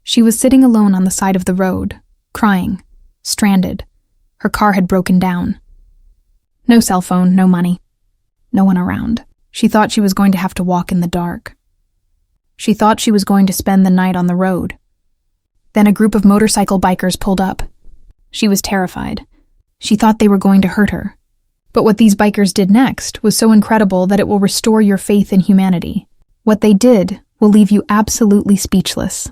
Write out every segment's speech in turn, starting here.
She was sitting alone on the side of the road, crying, stranded. Her car had broken down. No cell phone, no money. No one around. She thought she was going to have to walk in the dark. She thought she was going to spend the night on the road. Then a group of motorcycle bikers pulled up. She was terrified. She thought they were going to hurt her. But what these bikers did next was so incredible that it will restore your faith in humanity. What they did will leave you absolutely speechless.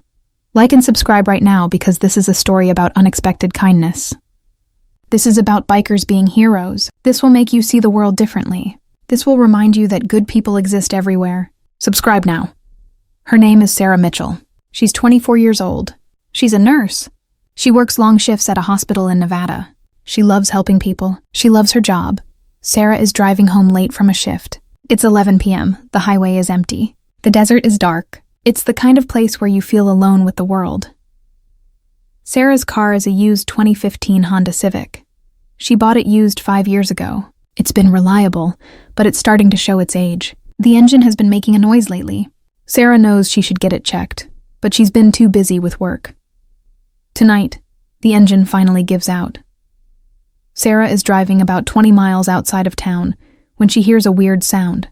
Like and subscribe right now because this is a story about unexpected kindness. This is about bikers being heroes. This will make you see the world differently. This will remind you that good people exist everywhere. Subscribe now. Her name is Sarah Mitchell. She's 24 years old. She's a nurse. She works long shifts at a hospital in Nevada. She loves helping people. She loves her job. Sarah is driving home late from a shift. It's 11 p.m. The highway is empty. The desert is dark. It's the kind of place where you feel alone with the world. Sarah's car is a used 2015 Honda Civic. She bought it used 5 years ago. It's been reliable, but it's starting to show its age. The engine has been making a noise lately. Sarah knows she should get it checked, but she's been too busy with work. Tonight, the engine finally gives out. Sarah is driving about 20 miles outside of town when she hears a weird sound.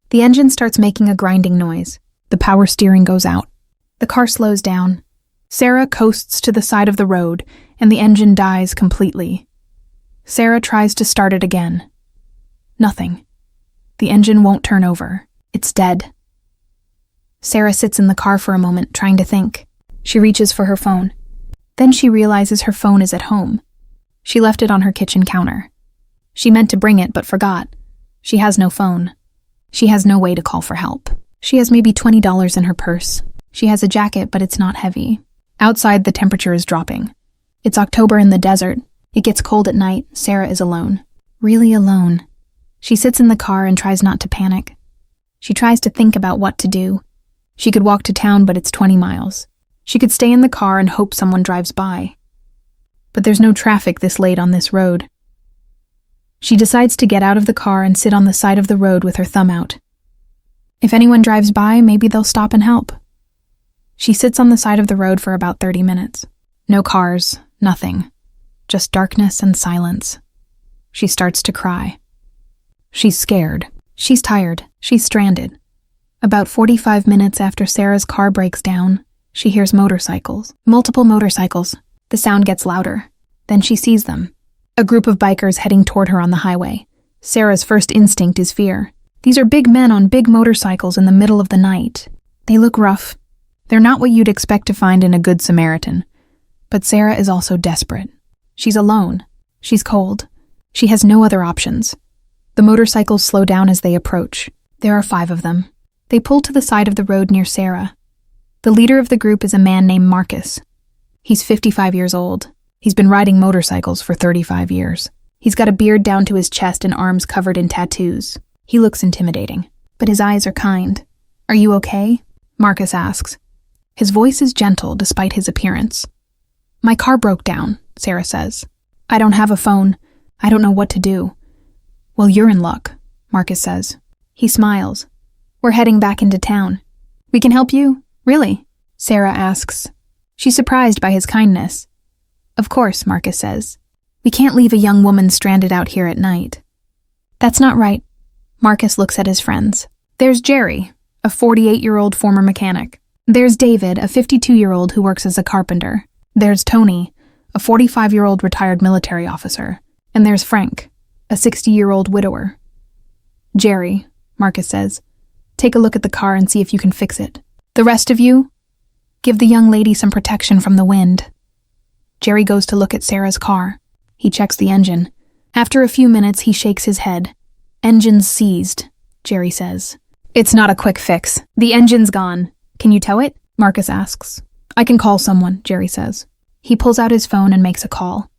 The engine starts making a grinding noise. The power steering goes out. The car slows down. Sarah coasts to the side of the road, and the engine dies completely. Sarah tries to start it again. Nothing. The engine won't turn over. It's dead. Sarah sits in the car for a moment, trying to think. She reaches for her phone. Then she realizes her phone is at home. She left it on her kitchen counter. She meant to bring it, but forgot. She has no phone. She has no way to call for help. She has maybe $20 in her purse. She has a jacket, but it's not heavy. Outside, the temperature is dropping. It's October in the desert. It gets cold at night. Sarah is alone. Really alone. She sits in the car and tries not to panic. She tries to think about what to do. She could walk to town, but it's 20 miles. She could stay in the car and hope someone drives by. But there's no traffic this late on this road. She decides to get out of the car and sit on the side of the road with her thumb out. If anyone drives by, maybe they'll stop and help. She sits on the side of the road for about 30 minutes. No cars, nothing. Just darkness and silence. She starts to cry. She's scared. She's tired. She's stranded. About 45 minutes after Sarah's car breaks down, she hears motorcycles. Multiple motorcycles. The sound gets louder. Then she sees them. A group of bikers heading toward her on the highway. Sarah's first instinct is fear. These are big men on big motorcycles in the middle of the night. They look rough. They're not what you'd expect to find in a Good Samaritan. But Sarah is also desperate. She's alone. She's cold. She has no other options. The motorcycles slow down as they approach. There are 5 of them. They pull to the side of the road near Sarah. The leader of the group is a man named Marcus. He's 55 years old. He's been riding motorcycles for 35 years. He's got a beard down to his chest and arms covered in tattoos. He looks intimidating, but his eyes are kind. "Are you okay?" Marcus asks. His voice is gentle despite his appearance. "My car broke down," Sarah says. "I don't have a phone. I don't know what to do." "Well, you're in luck," Marcus says. He smiles. "We're heading back into town. We can help you? Really?" Sarah asks. She's surprised by his kindness. "Of course," Marcus says. "We can't leave a young woman stranded out here at night." "That's not right." Marcus looks at his friends. There's Jerry, a 48-year-old former mechanic. There's David, a 52-year-old who works as a carpenter. There's Tony, a 45-year-old retired military officer. And there's Frank, a 60-year-old widower. "Jerry," Marcus says, "take a look at the car and see if you can fix it. The rest of you, give the young lady some protection from the wind." Jerry goes to look at Sarah's car. He checks the engine. After a few minutes, he shakes his head. "Engine's seized," Jerry says. "It's not a quick fix. The engine's gone. Can you tow it?" Marcus asks. "I can call someone," Jerry says. He pulls out his phone and makes a call.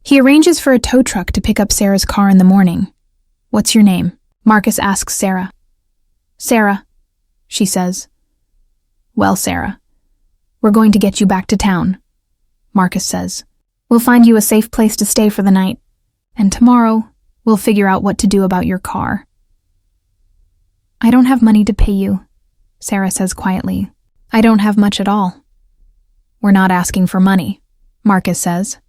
He arranges for a tow truck to pick up Sarah's car in the morning. "What's your name?" Marcus asks Sarah. "Sarah," she says. "Well, Sarah, we're going to get you back to town," Marcus says. "We'll find you a safe place to stay for the night, and tomorrow we'll figure out what to do about your car." "I don't have money to pay you," Sarah says quietly. "I don't have much at all." We're not asking for money, Marcus says.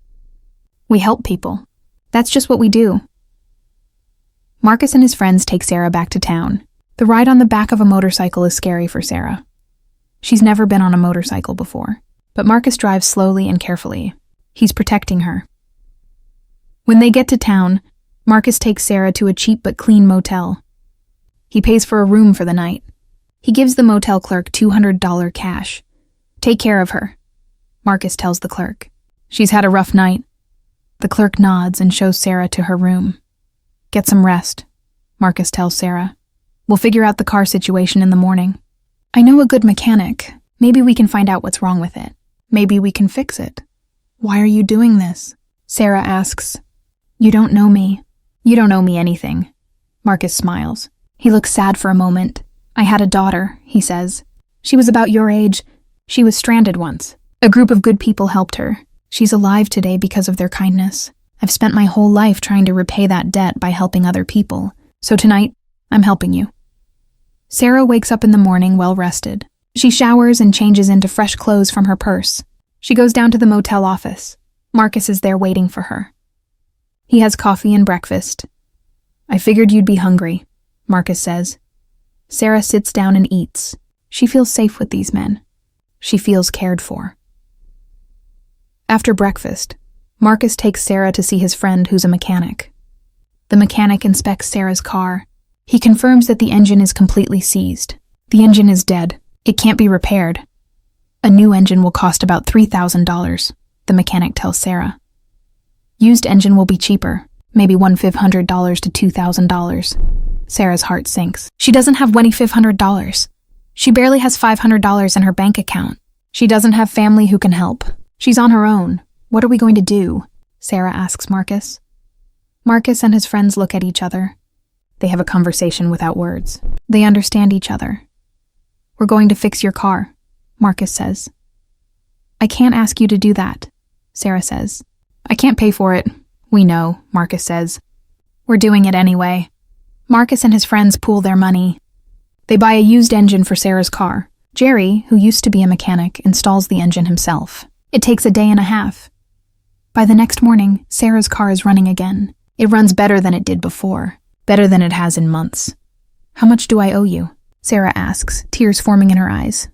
We help people. That's just what we do. Marcus and his friends take Sarah back to town. The ride on the back of a motorcycle is scary for Sarah. She's never been on a motorcycle before, but Marcus drives slowly and carefully. He's protecting her. When they get to town, Marcus takes Sarah to a cheap but clean motel. He pays for a room for the night. He gives the motel clerk $200 cash. Take care of her, Marcus tells the clerk. She's had a rough night. The clerk nods and shows Sarah to her room. Get some rest, Marcus tells Sarah. We'll figure out the car situation in the morning. I know a good mechanic. Maybe we can find out what's wrong with it. Maybe we can fix it. Why are you doing this? Sarah asks. You don't know me. You don't owe me anything. Marcus smiles. He looks sad for a moment. I had a daughter, he says. She was about your age. She was stranded once. A group of good people helped her. She's alive today because of their kindness. I've spent my whole life trying to repay that debt by helping other people. So tonight, I'm helping you. Sarah wakes up in the morning well rested. She showers and changes into fresh clothes from her purse. She goes down to the motel office. Marcus is there waiting for her. He has coffee and breakfast. I figured you'd be hungry, Marcus says. Sarah sits down and eats. She feels safe with these men. She feels cared for. After breakfast, Marcus takes Sarah to see his friend who's a mechanic. The mechanic inspects Sarah's car. He confirms that the engine is completely seized. The engine is dead. It can't be repaired. A new engine will cost about $3,000, the mechanic tells Sarah. Used engine will be cheaper, maybe $1,500 to $2,000. Sarah's heart sinks. She doesn't have $2,500. She barely has $500 in her bank account. She doesn't have family who can help. She's on her own. What are we going to do? Sarah asks Marcus. Marcus and his friends look at each other. They have a conversation without words. They understand each other. We're going to fix your car, Marcus says. I can't ask you to do that, Sarah says. I can't pay for it. We know, Marcus says. We're doing it anyway. Marcus and his friends pool their money. They buy a used engine for Sarah's car. Jerry, who used to be a mechanic, installs the engine himself. It takes a day and a half. By the next morning, Sarah's car is running again. It runs better than it did before, better than it has in months. How much do I owe you? Sarah asks, tears forming in her eyes.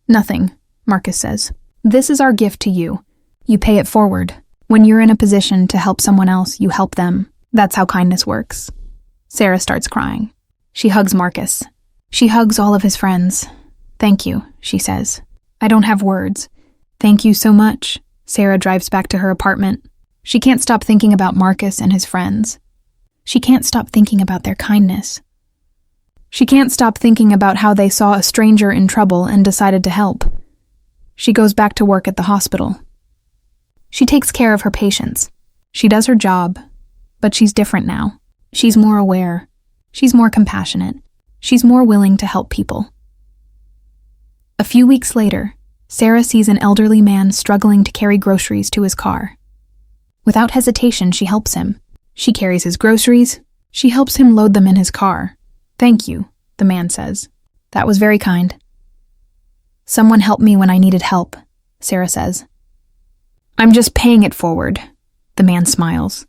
Nothing, Marcus says. This is our gift to you. You pay it forward. When you're in a position to help someone else, you help them. That's how kindness works. Sarah starts crying. She hugs Marcus. She hugs all of his friends. Thank you, she says. I don't have words. Thank you so much. Sarah drives back to her apartment. She can't stop thinking about Marcus and his friends. She can't stop thinking about their kindness. She can't stop thinking about how they saw a stranger in trouble and decided to help. She goes back to work at the hospital. She takes care of her patients. She does her job, but she's different now. She's more aware. She's more compassionate. She's more willing to help people. A few weeks later, Sarah sees an elderly man struggling to carry groceries to his car. Without hesitation, she helps him. She carries his groceries. She helps him load them in his car. Thank you, the man says. That was very kind. Someone helped me when I needed help, Sarah says. I'm just paying it forward, the man smiles.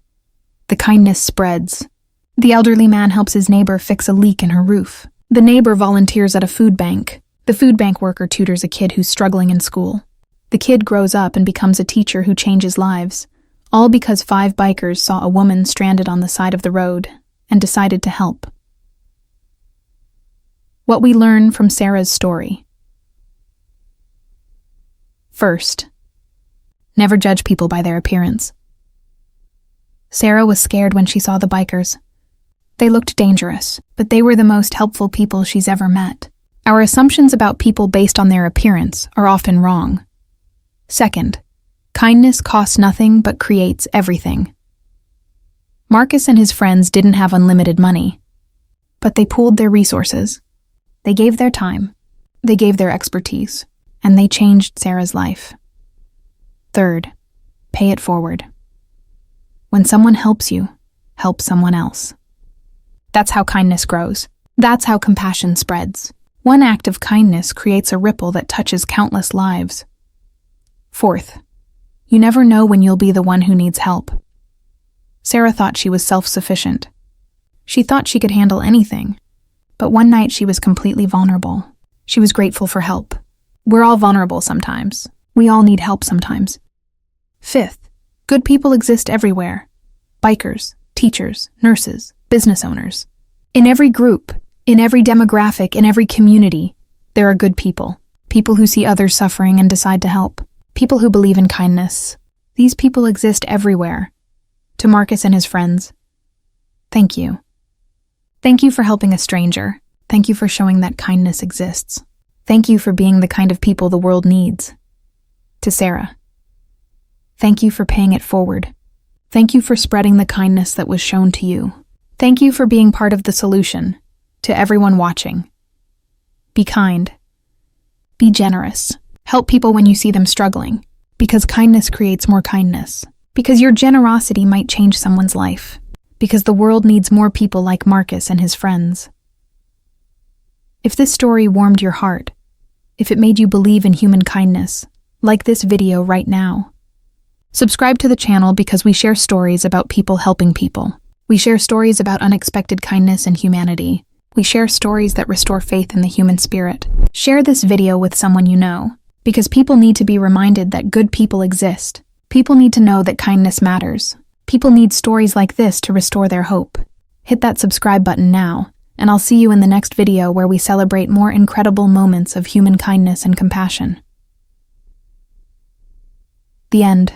The kindness spreads. The elderly man helps his neighbor fix a leak in her roof. The neighbor volunteers at a food bank. The food bank worker tutors a kid who's struggling in school. The kid grows up and becomes a teacher who changes lives, all because 5 bikers saw a woman stranded on the side of the road and decided to help. What we learn from Sarah's story. First, never judge people by their appearance. Sarah was scared when she saw the bikers. They looked dangerous, but they were the most helpful people she's ever met. Our assumptions about people based on their appearance are often wrong. Second, kindness costs nothing but creates everything. Marcus and his friends didn't have unlimited money, but they pooled their resources. They gave their time, they gave their expertise, and they changed Sarah's life. Third, pay it forward. When someone helps you, help someone else. That's how kindness grows. That's how compassion spreads. One act of kindness creates a ripple that touches countless lives. Fourth, you never know when you'll be the one who needs help. Sarah thought she was self-sufficient. She thought she could handle anything. But one night she was completely vulnerable. She was grateful for help. We're all vulnerable sometimes. We all need help sometimes. Fifth, good people exist everywhere. Bikers, teachers, nurses, business owners. In every group, in every demographic, in every community, there are good people. People who see others suffering and decide to help. People who believe in kindness. These people exist everywhere. To Marcus and his friends, thank you. Thank you for helping a stranger. Thank you for showing that kindness exists. Thank you for being the kind of people the world needs. To Sarah, thank you for paying it forward. Thank you for spreading the kindness that was shown to you. Thank you for being part of the solution. To everyone watching, be kind. Be generous. Help people when you see them struggling, because kindness creates more kindness. Because your generosity might change someone's life. Because the world needs more people like Marcus and his friends. If this story warmed your heart, if it made you believe in human kindness, like this video right now. Subscribe to the channel because we share stories about people helping people. We share stories about unexpected kindness and humanity. We share stories that restore faith in the human spirit. Share this video with someone you know, because people need to be reminded that good people exist. People need to know that kindness matters. People need stories like this to restore their hope. Hit that subscribe button now, and I'll see you in the next video where we celebrate more incredible moments of human kindness and compassion. The end.